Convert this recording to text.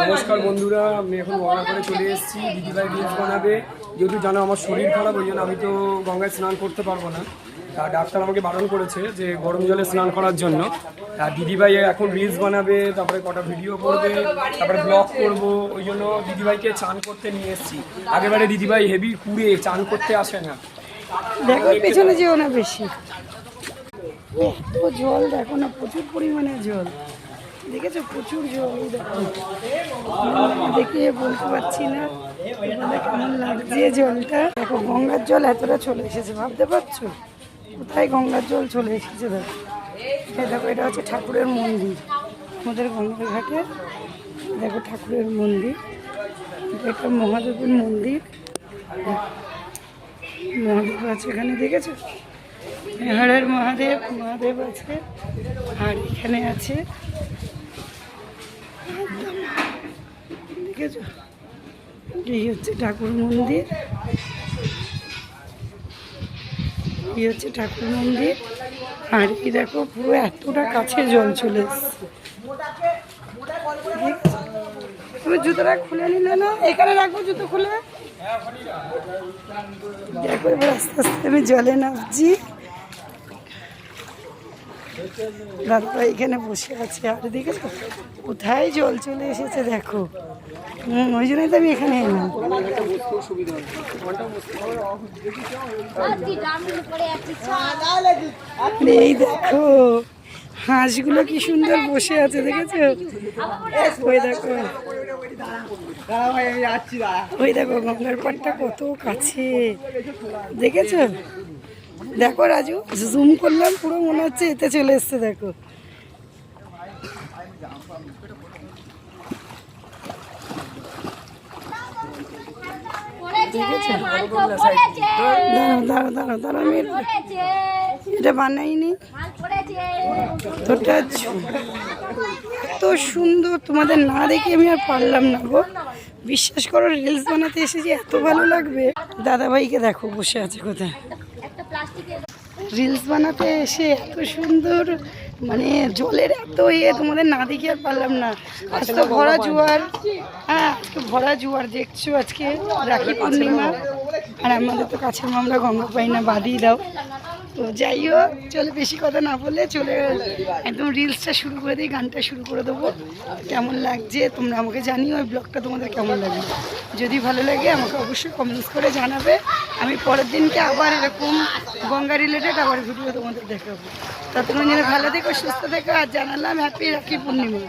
নমস্কার বন্ধুরা, আমি এখন গঙ্গা করে চলে এসেছি। দিদিভাই রিলস বানাবে, যেহেতু জানো আমার শরীর খারাপ, ওই জন্য আমি তো গঙ্গায় স্নান করতে পারবো না। তা ডাক্তার আমাকে বারণ করেছে যে গরম জলে স্নান করার জন্য। আর দিদিভাই এখন রিলস বানাবে, তারপরে কটা ভিডিও করবে, তারপরে ব্লগ করব, ওই জন্য দিদিভাইকে চান করতে নিয়ে এসেছি। আগেবারে দিদিভাই হেভি পুড়ে চান করতে আসে না। দেখো পেছনে যেও না বেশি, এত জল দেখো না, প্রচুর পরিমাণে জল দেখেছো, প্রচুর জল। দেখো দেখে বলতে পারছি না কেমন লাগছে জলটা। দেখো গঙ্গার জল এতটা চলে এসেছে, ভাবতে পারছো কোথায় গঙ্গার জল চলে এসেছে। দেখো দেখো, এটা হচ্ছে ঠাকুরের মন্দির আমাদের গঙ্গার ঘাটে। দেখো ঠাকুরের মন্দির, এটা মহাদেবের মন্দির। মহাদেব আছে এখানে, দেখেছো মেহারের মহাদেব আছে। আর এখানে আছে, দেখেছো, এই হচ্ছে ঠাকুর মন্দির, এই হচ্ছে ঠাকুর মন্দির। আর এই দেখো পুরো এতটা কাছে জল চলে এসছে। তুমি জুতোটা খুলে নিলে না, এখানে রাখবো জুতো খুলে। দেখো এবার আস্তে আস্তে আমি জলে নামছি। দাদা এখানে বসে আছে, আর দেখেছো কোথায় জল চলে এসেছে। দেখো ওই জন্যই তো আমি এখানে এলাম। এই দেখো হাঁসগুলো কি সুন্দর বসে আছে, দেখেছো। ওই দেখো, ওই দেখো গঙ্গার পাড়টা কত কাছে, দেখেছো। দেখো রাজু, জুম করলাম, পুরো মনে হচ্ছে এতে চলে এসছে। দেখো দাঁড়া, আমি এটা বানাইনি। এত সুন্দর, তোমাদের না দেখে আমি আর পারলাম না গো। বিশ্বাস করো, রিলস বানাতে এসেছি, এত ভালো লাগবে। দাদাভাইকে দেখো বসে আছে কোথায়, রিলস বানাতে এসে এত সুন্দর, মানে জলের এত তোমাদের না দেখে আর পারলাম না। আজকে ভরা জোয়ার, হ্যাঁ আজকে ভরা জোয়ার দেখছো। আজকে রাখি পূর্ণিমা, আর আমাদের তো কাছের আমরা গঙ্গা পাই না, বাদিয়ে দাও। তো যাই হোক, চলে বেশি কথা না বলে চলে একদম রিলসটা শুরু করে দিই, গানটা শুরু করে দেবো। কেমন লাগছে তোমরা আমাকে জানিও, ওই ব্লগটা তোমাদের কেমন লাগে। যদি ভালো লাগে আমাকে অবশ্যই কমেন্টস করে জানাবে। আমি পরের দিনকে আবার এরকম গঙ্গা রিলেটেড আবার ভিডিও তোমাদের দেখাবো। ততক্ষণ যেন ভালো থেকো, সুস্থ থেকো। আর জানালাম হ্যাপি রাখি পূর্ণিমা।